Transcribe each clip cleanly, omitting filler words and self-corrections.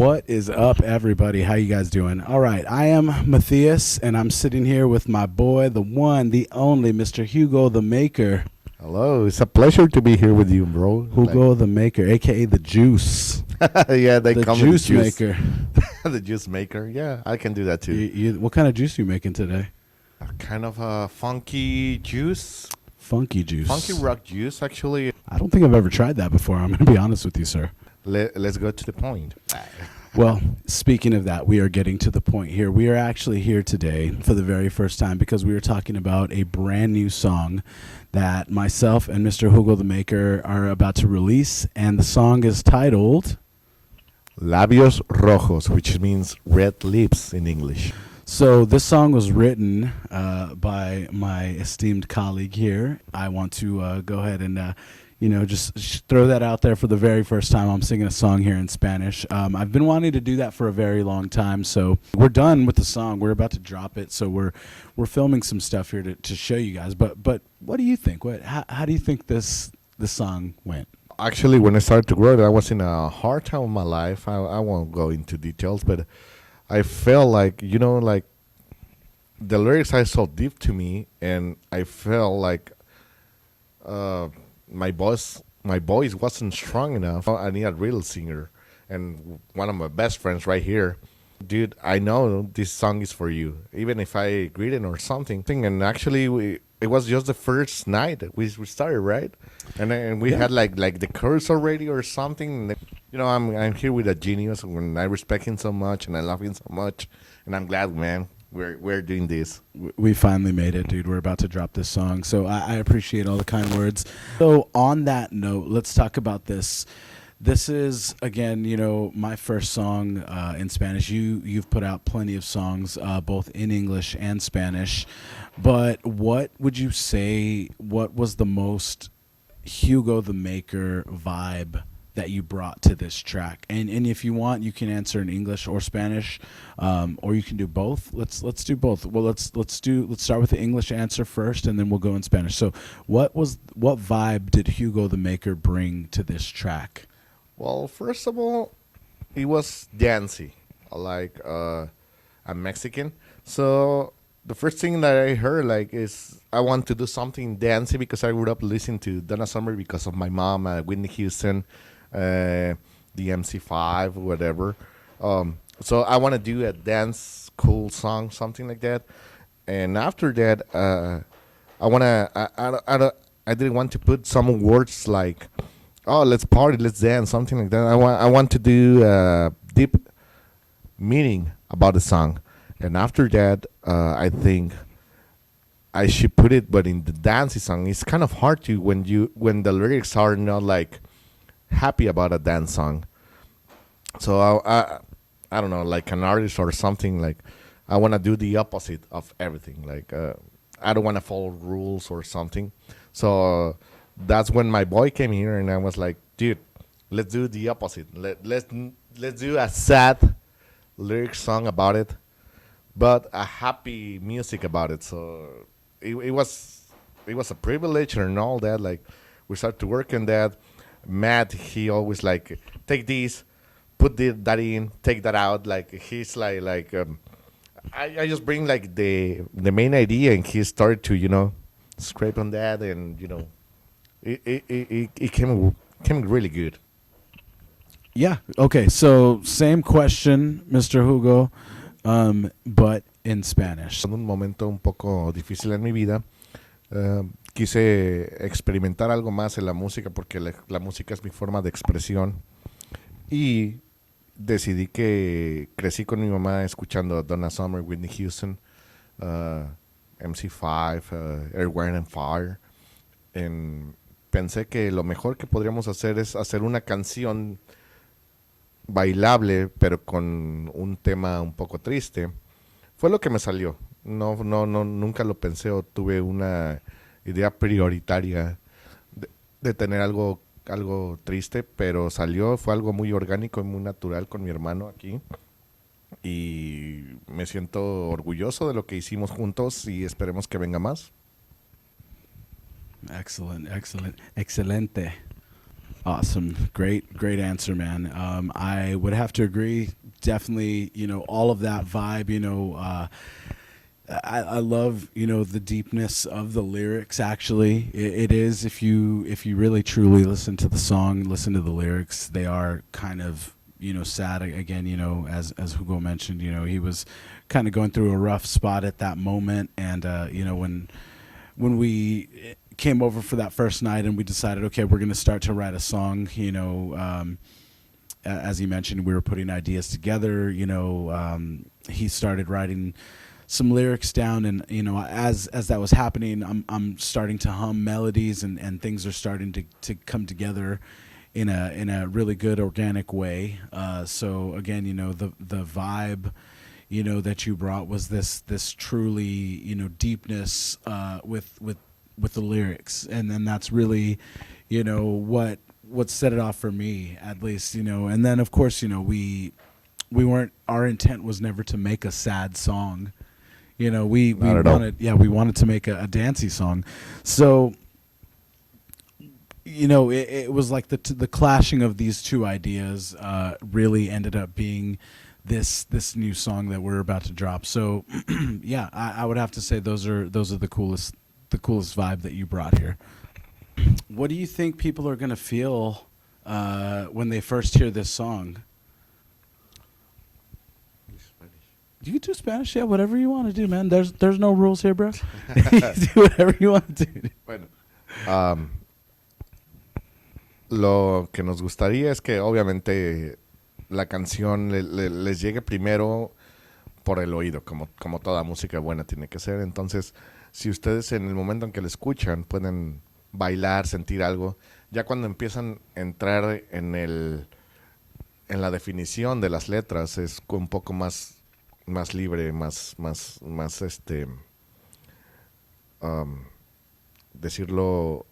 What is up, everybody? How you guys doing? All right, I am Matheus, and I'm sitting here with my boy, the one, the only, Mr. Hugo The Maker. Hello, it's a pleasure to be here with you, bro. Hugo The Maker, a.k.a. The Juice. Yeah, they The call me Juice the juice Maker. the juice maker. Yeah, I can do that too. What kind of juice are you making today? A kind of a funky juice, Funky juice. funky rock juice. Actually, I don't think I've ever tried that before. I'm going to be honest with you, sir. let's go to the point. Well, speaking of that, we are getting to the point here. We are actually here today for the very first time because we are talking about a brand new song that myself and Mr. Hugo the Maker are about to release, and the song is titled Labios rojos, which means red lips in English. So this song was written by my esteemed colleague here. I want to go ahead and just throw that out there for the very first time. I'm singing a song here in Spanish. I've been wanting to do that for a very long time. So we're done with the song. We're about to drop it. So we're filming some stuff here to show you guys. But what do you think? How do you think this song went? Actually, when I started to grow, I was in a hard time of my life. I won't go into details, but I felt like, like the lyrics are so deep to me, and I felt like my voice wasn't strong enough. I need a real singer, and one of my best friends right here, dude. I know this song is for you, even if I agreed it or something. And actually, it was just the first night we started, right? And we had like the chorus already or something. I'm here with a genius, and I respect him so much, and I love him so much, and I'm glad, man. We're doing this. We finally made it, dude. We're about to drop this song. So I appreciate all the kind words. So on that note, let's talk about this. This is, again, my first song in Spanish. You've put out plenty of songs, both in English and Spanish. But what would you say, what was the most Hugo the Maker vibe that you brought to this track? And if you want, you can answer in English or Spanish, or you can do both. Let's do both. Well, let's start with the English answer first, and then we'll go in Spanish. So what vibe did Hugo the Maker bring to this track? Well, first of all, it was dancey, like I'm Mexican. So the first thing that I heard is I want to do something dancey because I grew up listening to Donna Summer because of my mom, Whitney Houston, the MC5, whatever. So I want to do a dance cool song, something like that. And after that, I didn't want to put some words like, oh, let's party, let's dance, something like that. I want to do a deep meaning about the song. And after that, I think I should put it, but in the dancey song, it's kind of hard to when the lyrics are not like happy about a dance song. So I don't know, like an artist or something, like I want to do the opposite of everything. Like I don't want to follow rules or something. So that's when my boy came here, and I was like, dude, let's do the opposite. Let's do a sad lyric song about it, but a happy music about it. So it was a privilege and all that. Like we started to work on that. Matt, he always like take this, put that in, take that out. Like he's I just bring like the main idea, and he started to scrape on that, and it came really good. Yeah. Okay. So same question, Mr. Hugo, but in Spanish. En un momento un poco difícil en mi vida, quise experimentar algo más en la música porque la música es mi forma de expresión, y decidí que crecí con mi mamá escuchando Donna Summer, Whitney Houston, MC5, Air, Wind and Fire. Pensé que lo mejor que podríamos hacer es hacer una canción bailable, pero con un tema un poco triste. Fue lo que me salió. No, nunca lo pensé o tuve una idea prioritaria de tener algo triste, pero fue algo muy orgánico y muy natural con mi hermano aquí. Y me siento orgulloso de lo que hicimos juntos y esperemos que venga más. Excelente. Awesome. Great answer, man. I would have to agree. Definitely, all of that vibe, I love, the deepness of the lyrics. Actually, it is, if you really truly listen to the song, listen to the lyrics, they are kind of, sad again, as Hugo mentioned, he was kind of going through a rough spot at that moment. And, when we came over for that first night and we decided, okay, we're going to start to write a song, as he mentioned, we were putting ideas together, he started writing some lyrics down, and as that was happening, I'm starting to hum melodies, and things are starting to come together in a really good organic way. So again, the vibe that you brought was this truly deepness with the lyrics, and then that's really what set it off for me, at least. And then of course we weren't, our intent was never to make a sad song. We wanted to make a dancey song. So it was like the clashing of these two ideas really ended up being this new song that we're about to drop. So yeah, I would have to say those are the coolest vibe that you brought here. What do you think people are gonna feel when they first hear this song? You can do Spanish, yeah, whatever you want to do, man. There's no rules here, bro. You do whatever you want to do. Bueno, lo que nos gustaría es que obviamente la canción les llegue primero por el oído, como toda música buena tiene que ser. Entonces, si ustedes en el momento en que la escuchan pueden bailar, sentir algo, ya cuando empiezan a entrar en la definición de las letras es un poco más libre, más decirlo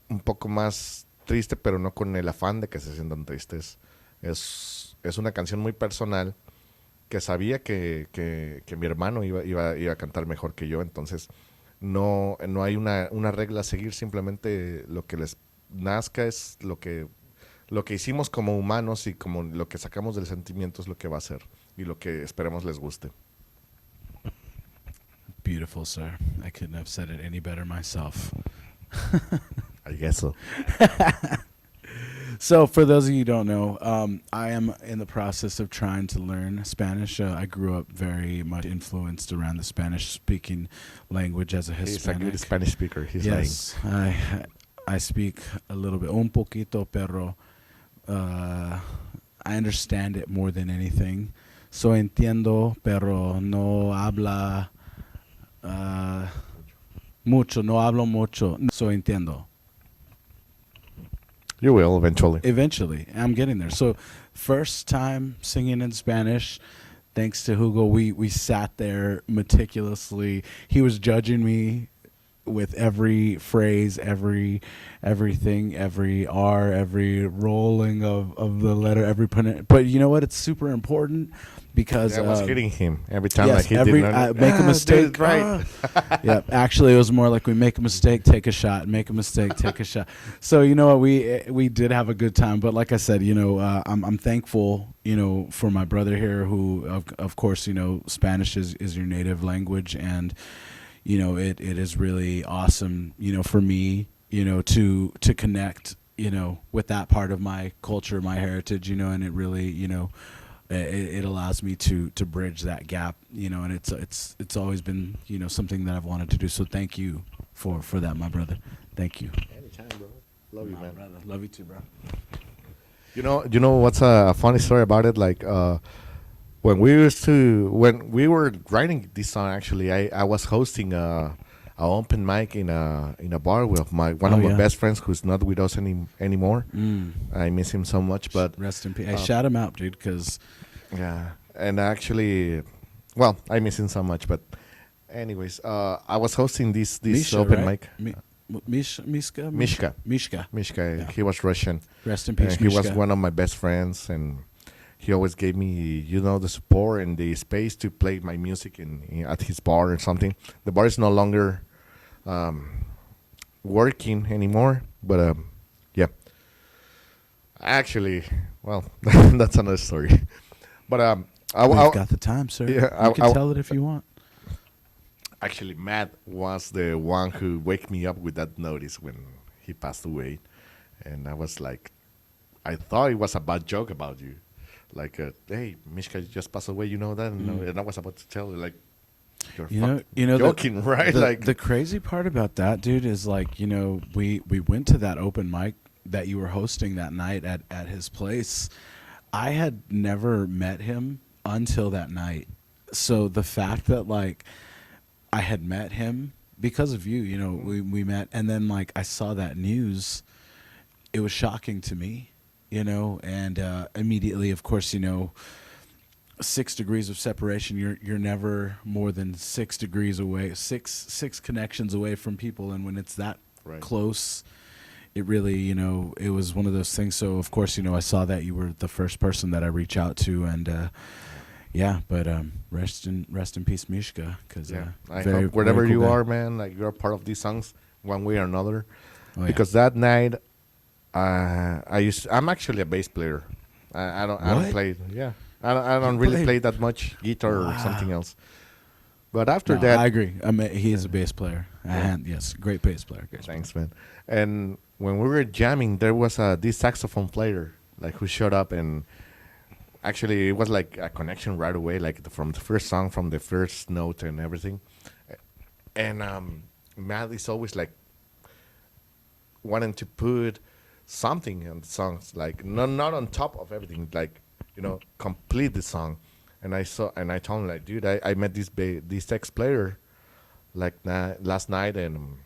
un poco más triste, pero no con el afán de que se sientan tristes. Es una canción muy personal que sabía que mi hermano iba a cantar mejor que yo, entonces no hay una regla a seguir, simplemente lo que les nazca es lo que hicimos como humanos, y como lo que sacamos del sentimiento es lo que va a ser y lo que esperemos les guste. Beautiful, sir. I couldn't have said it any better myself. I guess so. So for those of you who don't know, I am in the process of trying to learn Spanish. I grew up very much influenced around the Spanish-speaking language as a Hispanic. He's a good Spanish speaker. He's yes, I speak a little bit, un poquito, pero I understand it more than anything. So entiendo, pero no habla mucho, no hablo mucho. So entiendo. You will eventually. Eventually. I'm getting there. So first time singing in Spanish, thanks to Hugo, we sat there meticulously. He was judging me with every phrase, everything, every R, every rolling of the letter, every put. But you know what? It's super important because I was hitting him every time. Yes, like he didn't make a mistake. Dude, right. Yeah, actually, it was more like we make a mistake, take a shot. Make a mistake, take a shot. So you know what? We did have a good time. But like I said, I'm thankful, for my brother here, who of course, Spanish is your native language, and it is really awesome, for me, to connect, with that part of my culture, my heritage, and it really, it allows me to bridge that gap, and it's always been, something that I've wanted to do. So thank you for that, my brother. Thank you. Anytime, bro. Love you, man. Brother. Love you too, bro. You know what's a funny story about it? Like, when we were writing this song, actually, I was hosting a open mic in a bar with one of my best friends who's not with us anymore. I miss him so much, but rest in peace. I shout him out, dude, because yeah, and actually, well, I miss him so much, but anyways, I was hosting this Misha, open right? mic. Mishka. Yeah. He was Russian. Rest in peace, He Mishka. was one of my best friends, and he always gave me, the support and the space to play my music at his bar or something. The bar is no longer working anymore, but yeah. Actually, well, that's another story. But We've got the time, sir. yeah, You can tell it if you want. actually, Matt was the one who wake me up with that notice when he passed away, and I was like, I thought it was a bad joke about you, like, hey, Mishka just passed away, you know that, and I was about to tell you, like, you're joking, right? Like, the crazy part about that, dude, is like, we went to that open mic that you were hosting that night at his place. I had never met him until that night. So the fact that like I had met him because of you, we met, and then like I saw that news, it was shocking to me, and immediately, of course, 6 degrees of separation. You're never more than 6 degrees away, six connections away from people, and when it's that right. close, it really, it was one of those things. So of course, I saw that you were the first person that I reach out to, and yeah, but rest in peace, Mishka. Cause Yeah, I very, hope wherever very cool you guy. are, man, like you're a part of these songs one way or another. Oh, yeah. Because that night, I'm actually a bass player. I don't What? play. Yeah, I don't really play that much guitar or something else. But after No, that, I agree. He is a bass player. Yes, great bass player. thanks, man. And when we were jamming, there was this saxophone player like who showed up, and actually it was like a connection right away, like from the first song, from the first note and everything. And Matt is always like wanting to put something in the songs, like not on top of everything, like complete the song. And I told him like, dude, I met this text player like last night, and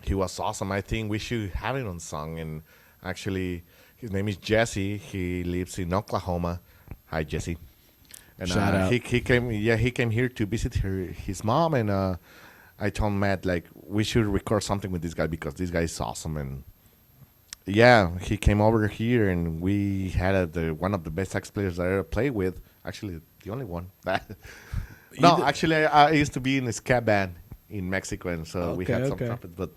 he was awesome. I think we should have it on song. And actually, his name is Jesse. He lives in Oklahoma. Hi, Jesse. And Shout out. he came. Yeah, he came here to visit his mom, and I told Matt like we should record something with this guy because this guy is awesome. And yeah, he came over here, and we had one of the best sax players I ever played with. Actually, the only one. No, actually, I used to be in a ska band in Mexico, and so we had some trumpet. But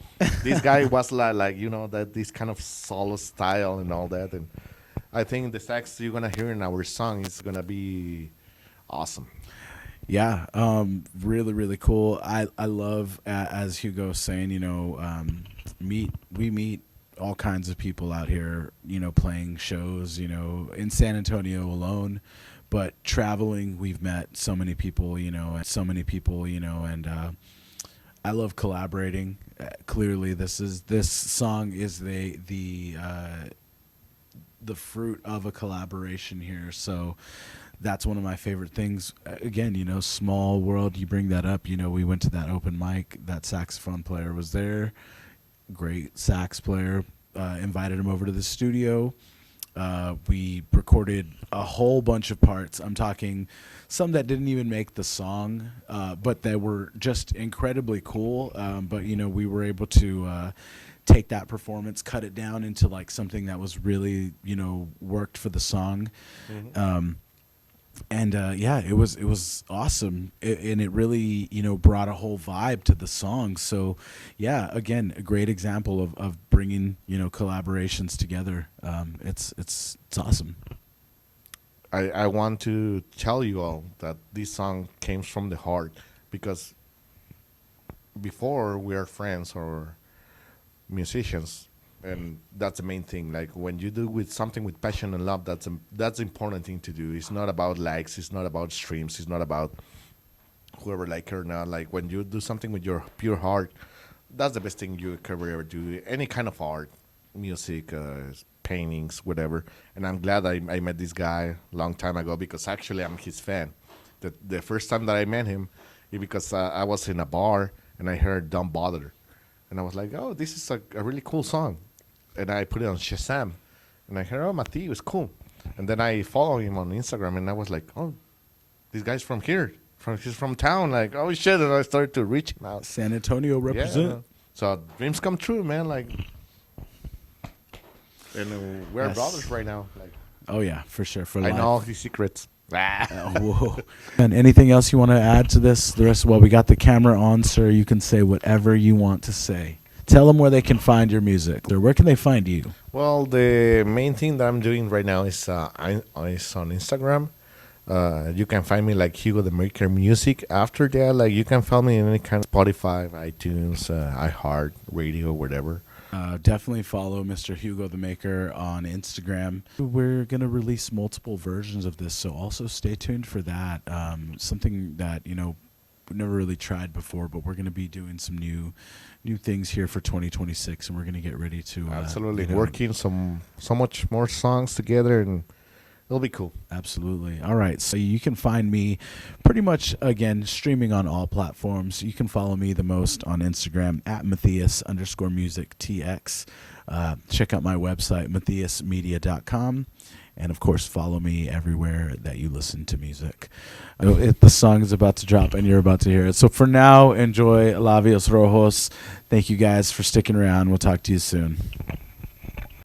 this guy was like that this kind of solo style and all that. And I think the sax you're gonna hear in our song is gonna be awesome. Yeah, really, really cool. I love, as Hugo was saying, we meet all kinds of people out here, playing shows, in San Antonio alone, but traveling, we've met so many people, and I love collaborating. Clearly, this song is the fruit of a collaboration here. So that's one of my favorite things. Again, small world. You bring that up. We went to that open mic. That saxophone player was there. Great sax player. Invited him over to the studio. We recorded a whole bunch of parts. I'm talking some that didn't even make the song, but they were just incredibly cool. But we were able to take that performance, cut it down into like something that was really worked for the song. Mm-hmm. And yeah, it was awesome, and it really brought a whole vibe to the song. So yeah, again, a great example of bringing collaborations together. It's awesome. I want to tell you all that this song came from the heart because before we are friends or musicians, and that's the main thing. Like when you do with something with passion and love, that's the important thing to do. It's not about likes, it's not about streams, it's not about whoever like it or not. Like when you do something with your pure heart, that's the best thing you could ever do. Any kind of art, music, paintings, whatever. And I'm glad I met this guy a long time ago because actually I'm his fan. The first time that I met him, because I was in a bar and I heard "Don't Bother," and I was like, "Oh, this is a really cool song." And I put it on Shazam, and I heard, "Oh, Matheus, cool." And then I follow him on Instagram, and I was like, "Oh, this guy's from here. He's from town." Like, oh shit! And I started to reach him out. San Antonio represent. Yeah. So dreams come true, man. Like, and we're brothers right now. Like, oh yeah, for sure. For I life. know all his secrets. Whoa. And anything else you want to add to this? The rest, well, we got the camera on, sir. You can say whatever you want to say. Tell them where they can find your music, or where can they find you? Well, the main thing that I'm doing right now is on Instagram. You can find me like Hugo The Maker Music. After that, like you can find me in any kind of Spotify, iTunes, iHeart, Radio, whatever. Definitely follow Mr. Hugo the Maker on Instagram. We're going to release multiple versions of this, so also stay tuned for that. Something that, we've never really tried before, but we're going to be doing some new things here for 2026, and we're going to get ready to Absolutely, working so much more songs together, and it'll be cool. Absolutely. All right. So you can find me pretty much, again, streaming on all platforms. You can follow me the most on Instagram at Matheus_music_TX. Check out my website, MatheusMedia.com. And, of course, follow me everywhere that you listen to music. The song is about to drop, and you're about to hear it. So for now, enjoy Labios Rojos. Thank you guys for sticking around. We'll talk to you soon.